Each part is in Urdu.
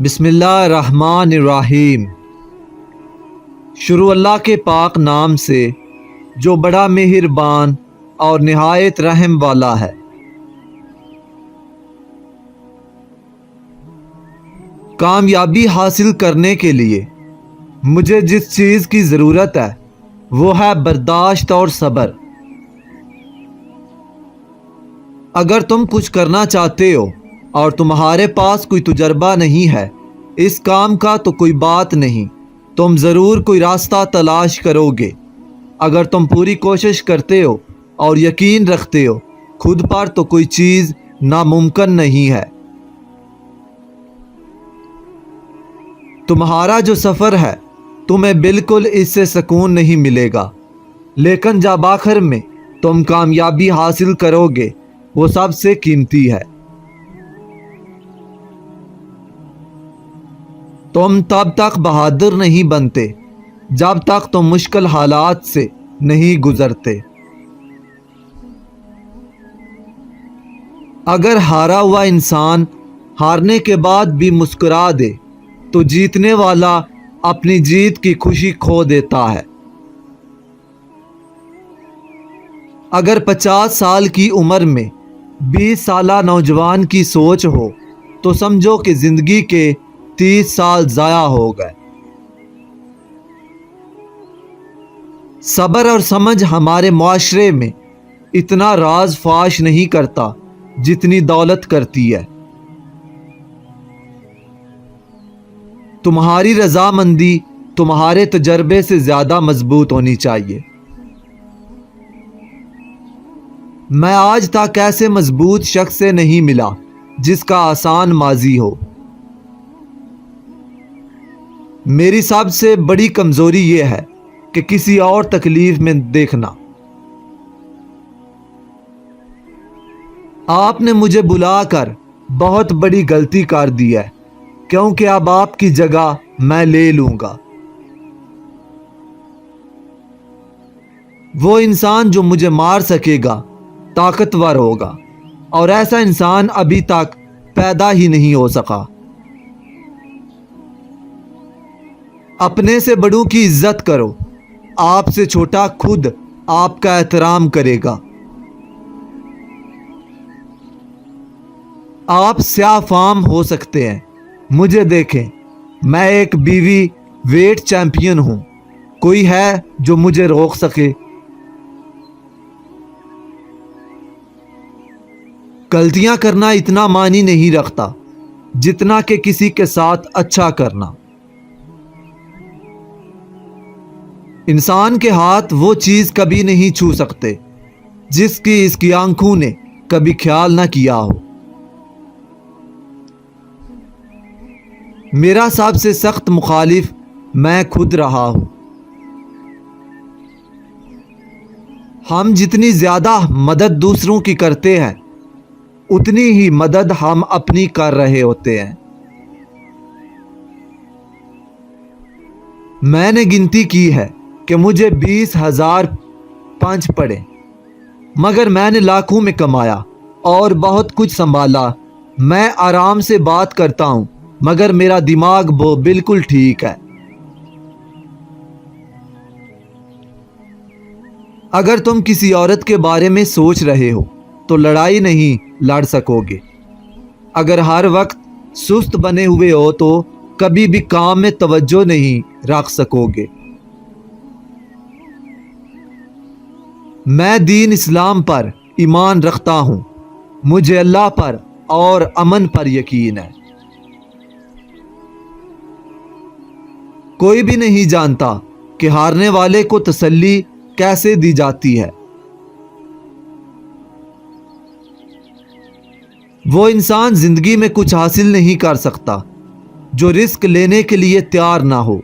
بسم اللہ الرحمن الرحیم۔ شروع اللہ کے پاک نام سے جو بڑا مہربان اور نہایت رحم والا ہے۔ کامیابی حاصل کرنے کے لیے مجھے جس چیز کی ضرورت ہے وہ ہے برداشت اور صبر۔ اگر تم کچھ کرنا چاہتے ہو اور تمہارے پاس کوئی تجربہ نہیں ہے اس کام کا تو کوئی بات نہیں، تم ضرور کوئی راستہ تلاش کرو گے۔ اگر تم پوری کوشش کرتے ہو اور یقین رکھتے ہو خود پر تو کوئی چیز ناممکن نہیں ہے۔ تمہارا جو سفر ہے تمہیں بالکل اس سے سکون نہیں ملے گا، لیکن جب آخر میں تم کامیابی حاصل کرو گے وہ سب سے قیمتی ہے۔ تم تب تک بہادر نہیں بنتے جب تک تم مشکل حالات سے نہیں گزرتے۔ اگر ہارا ہوا انسان ہارنے کے بعد بھی مسکرا دے تو جیتنے والا اپنی جیت کی خوشی کھو دیتا ہے۔ اگر 50 سال کی عمر میں 20 سالہ نوجوان کی سوچ ہو تو سمجھو کہ زندگی کے 30 سال ضائع ہو گئے۔ صبر اور سمجھ ہمارے معاشرے میں اتنا راز فاش نہیں کرتا جتنی دولت کرتی ہے۔ تمہاری رضامندی تمہارے تجربے سے زیادہ مضبوط ہونی چاہیے۔ میں آج تک ایسے مضبوط شخص سے نہیں ملا جس کا آسان ماضی ہو۔ میری سب سے بڑی کمزوری یہ ہے کہ کسی اور تکلیف میں دیکھنا۔ آپ نے مجھے بلا کر بہت بڑی غلطی کر دی ہے کیونکہ اب آپ کی جگہ میں لے لوں گا۔ وہ انسان جو مجھے مار سکے گا طاقتور ہوگا اور ایسا انسان ابھی تک پیدا ہی نہیں ہو سکا۔ اپنے سے بڑوں کی عزت کرو، آپ سے چھوٹا خود آپ کا احترام کرے گا۔ آپ سیاہ فام ہو سکتے ہیں، مجھے دیکھیں، میں ایک بیوی ویٹ چیمپئن ہوں، کوئی ہے جو مجھے روک سکے؟ غلطیاں کرنا اتنا معنی نہیں رکھتا جتنا کہ کسی کے ساتھ اچھا کرنا۔ انسان کے ہاتھ وہ چیز کبھی نہیں چھو سکتے جس کی اس کی آنکھوں نے کبھی خیال نہ کیا ہو۔ میرا سب سے سخت مخالف میں خود رہا ہوں۔ ہم جتنی زیادہ مدد دوسروں کی کرتے ہیں اتنی ہی مدد ہم اپنی کر رہے ہوتے ہیں۔ میں نے گنتی کی ہے کہ مجھے 20,000 پنچ پڑے، مگر میں نے لاکھوں میں کمایا اور بہت کچھ سنبھالا۔ میں آرام سے بات کرتا ہوں مگر میرا دماغ وہ بالکل ٹھیک ہے۔ اگر تم کسی عورت کے بارے میں سوچ رہے ہو تو لڑائی نہیں لڑ سکو گے۔ اگر ہر وقت سست بنے ہوئے ہو تو کبھی بھی کام میں توجہ نہیں رکھ سکو گے۔ میں دین اسلام پر ایمان رکھتا ہوں، مجھے اللہ پر اور امن پر یقین ہے۔ کوئی بھی نہیں جانتا کہ ہارنے والے کو تسلی کیسے دی جاتی ہے۔ وہ انسان زندگی میں کچھ حاصل نہیں کر سکتا جو رسک لینے کے لیے تیار نہ ہو۔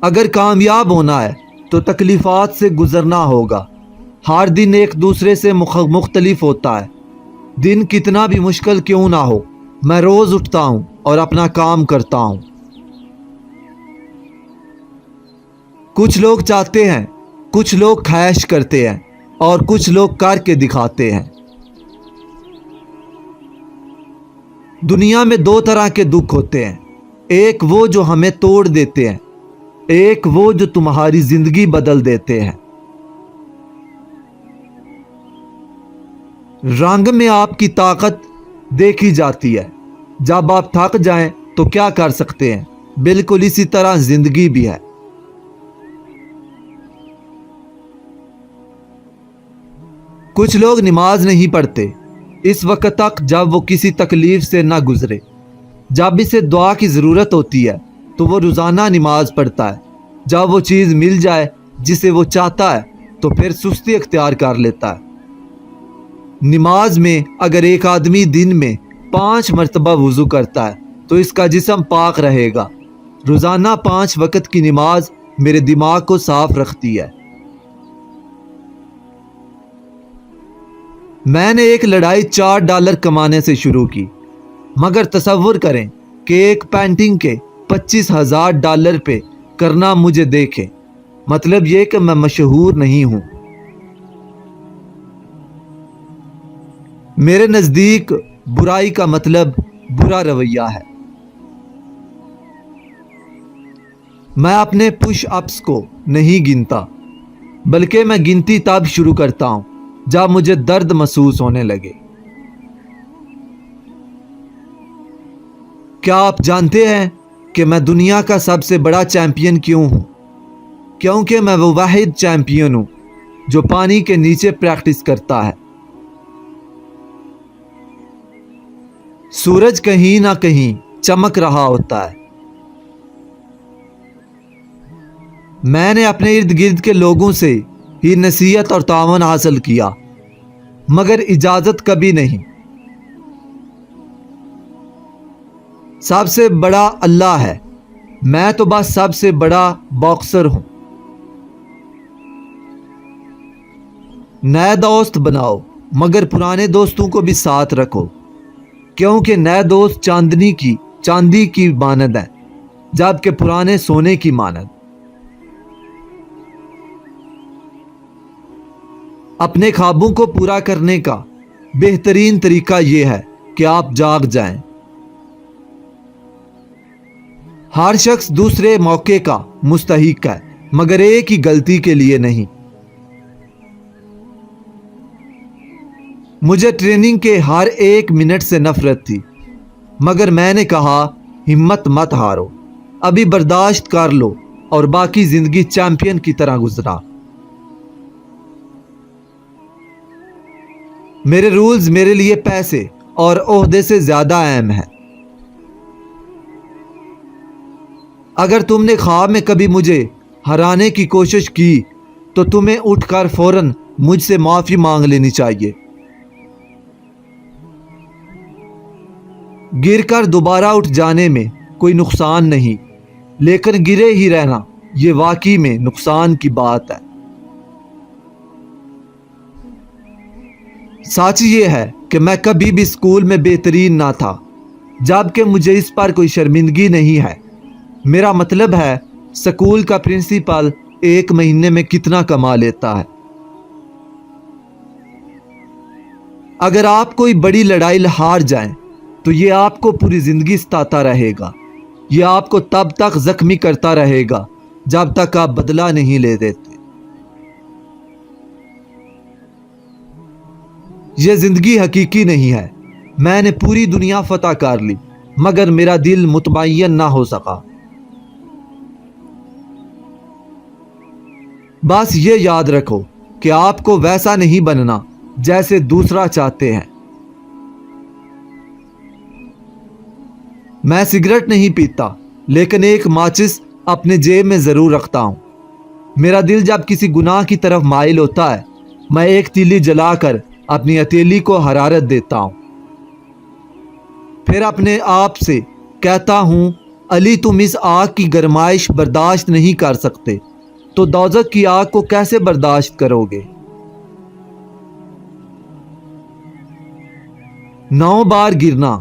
اگر کامیاب ہونا ہے تو تکلیفات سے گزرنا ہوگا۔ ہر دن ایک دوسرے سے مختلف ہوتا ہے۔ دن کتنا بھی مشکل کیوں نہ ہو میں روز اٹھتا ہوں اور اپنا کام کرتا ہوں۔ کچھ لوگ چاہتے ہیں، کچھ لوگ خواہش کرتے ہیں اور کچھ لوگ کر کے دکھاتے ہیں۔ دنیا میں دو طرح کے دکھ ہوتے ہیں، ایک وہ جو ہمیں توڑ دیتے ہیں، ایک وہ جو تمہاری زندگی بدل دیتے ہیں۔ رنگ میں آپ کی طاقت دیکھی جاتی ہے، جب آپ تھک جائیں تو کیا کر سکتے ہیں؟ بالکل اسی طرح زندگی بھی ہے۔ کچھ لوگ نماز نہیں پڑھتے اس وقت تک جب وہ کسی تکلیف سے نہ گزرے۔ جب اسے دعا کی ضرورت ہوتی ہے تو وہ روزانہ نماز پڑھتا ہے۔ جب وہ چیز مل جائے جسے وہ چاہتا ہے تو پھر سستی اختیار کر لیتا ہے۔ نماز میں اگر ایک آدمی دن میں 5 مرتبہ وضو کرتا ہے تو اس کا جسم پاک رہے گا۔ روزانہ 5 وقت کی نماز میرے دماغ کو صاف رکھتی ہے۔ میں نے ایک لڑائی $4 کمانے سے شروع کی، مگر تصور کریں کہ ایک پینٹنگ کے $25,000 پہ کرنا مجھے دیکھیں۔ مطلب یہ کہ میں مشہور نہیں ہوں۔ میرے نزدیک برائی کا مطلب برا رویہ ہے۔ میں اپنے پش اپس کو نہیں گنتا، بلکہ میں گنتی تب شروع کرتا ہوں جب مجھے درد محسوس ہونے لگے۔ کیا آپ جانتے ہیں کہ میں دنیا کا سب سے بڑا چیمپئن کیوں ہوں؟ کیونکہ میں وہ واحد چیمپئن ہوں جو پانی کے نیچے پریکٹس کرتا ہے۔ سورج کہیں نہ کہیں چمک رہا ہوتا ہے۔ میں نے اپنے ارد گرد کے لوگوں سے ہی نصیحت اور تعاون حاصل کیا، مگر اجازت کبھی نہیں۔ سب سے بڑا اللہ ہے، میں تو بس سب سے بڑا باکسر ہوں۔ نئے دوست بناؤ، مگر پرانے دوستوں کو بھی ساتھ رکھو، کیونکہ نئے دوست چاندی کی مانند ہیں، جبکہ پرانے سونے کی مانند۔ اپنے خوابوں کو پورا کرنے کا بہترین طریقہ یہ ہے کہ آپ جاگ جائیں۔ ہر شخص دوسرے موقع کا مستحق ہے، مگر ایک ہی غلطی کے لیے نہیں۔ مجھے ٹریننگ کے ہر 1 منٹ سے نفرت تھی، مگر میں نے کہا ہمت مت ہارو، ابھی برداشت کر لو اور باقی زندگی چیمپئن کی طرح گزرا۔ میرے رولز میرے لیے پیسے اور عہدے سے زیادہ اہم ہیں۔ اگر تم نے خواب میں کبھی مجھے ہرانے کی کوشش کی تو تمہیں اٹھ کر فوراً مجھ سے معافی مانگ لینی چاہیے۔ گر کر دوبارہ اٹھ جانے میں کوئی نقصان نہیں، لیکن گرے ہی رہنا یہ واقعی میں نقصان کی بات ہے۔ سچ یہ ہے کہ میں کبھی بھی اسکول میں بہترین نہ تھا، جبکہ مجھے اس پر کوئی شرمندگی نہیں ہے۔ میرا مطلب ہے اسکول کا پرنسپل 1 مہینے میں کتنا کما لیتا ہے۔ اگر آپ کوئی بڑی لڑائی ہار جائیں تو یہ آپ کو پوری زندگی ستاتا رہے گا۔ یہ آپ کو تب تک زخمی کرتا رہے گا جب تک آپ بدلہ نہیں لے دیتے۔ یہ زندگی حقیقی نہیں ہے۔ میں نے پوری دنیا فتح کر لی، مگر میرا دل مطمئن نہ ہو سکا۔ بس یہ یاد رکھو کہ آپ کو ویسا نہیں بننا جیسے دوسرا چاہتے ہیں۔ میں سگریٹ نہیں پیتا، لیکن ایک ماچس اپنے جیب میں ضرور رکھتا ہوں۔ میرا دل جب کسی گناہ کی طرف مائل ہوتا ہے، میں ایک تیلی جلا کر اپنی ہتھیلی کو حرارت دیتا ہوں، پھر اپنے آپ سے کہتا ہوں علی تم اس آگ کی گرمائش برداشت نہیں کر سکتے تو دوزخ کی آگ کو کیسے برداشت کرو گے؟ 9 بار گرنا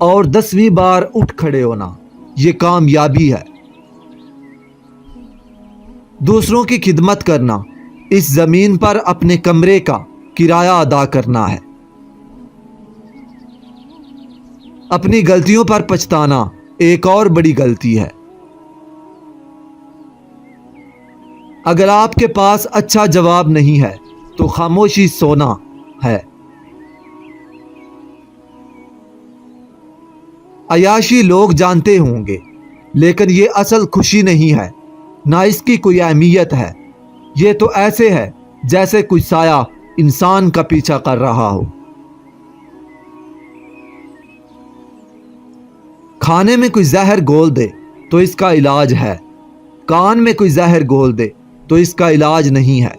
اور 10ویں بار اٹھ کھڑے ہونا یہ کامیابی ہے۔ دوسروں کی خدمت کرنا اس زمین پر اپنے کمرے کا کرایہ ادا کرنا ہے۔ اپنی غلطیوں پر پچھتانا ایک اور بڑی غلطی ہے۔ اگر آپ کے پاس اچھا جواب نہیں ہے تو خاموشی سونا ہے۔ عیاشی لوگ جانتے ہوں گے، لیکن یہ اصل خوشی نہیں ہے، نہ اس کی کوئی اہمیت ہے۔ یہ تو ایسے ہے جیسے کوئی سایہ انسان کا پیچھا کر رہا ہو۔ کھانے میں کوئی زہر گھول دے تو اس کا علاج ہے، کان میں کوئی زہر گھول دے تو اس کا علاج نہیں ہے۔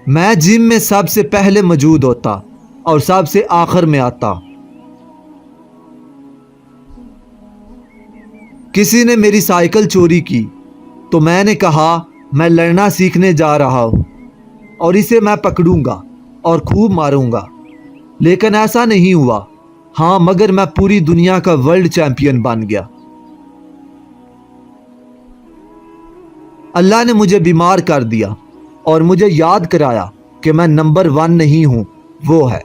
میں جم میں سب سے پہلے موجود ہوتا اور سب سے آخر میں آتا۔ کسی نے میری سائیکل چوری کی تو میں نے کہا میں لڑنا سیکھنے جا رہا ہوں اور اسے میں پکڑوں گا اور خوب ماروں گا، لیکن ایسا نہیں ہوا۔ ہاں، مگر میں پوری دنیا کا ورلڈ چیمپئن بن گیا۔ اللہ نے مجھے بیمار کر دیا اور مجھے یاد کرایا کہ میں نمبر 1 نہیں ہوں، وہ ہے۔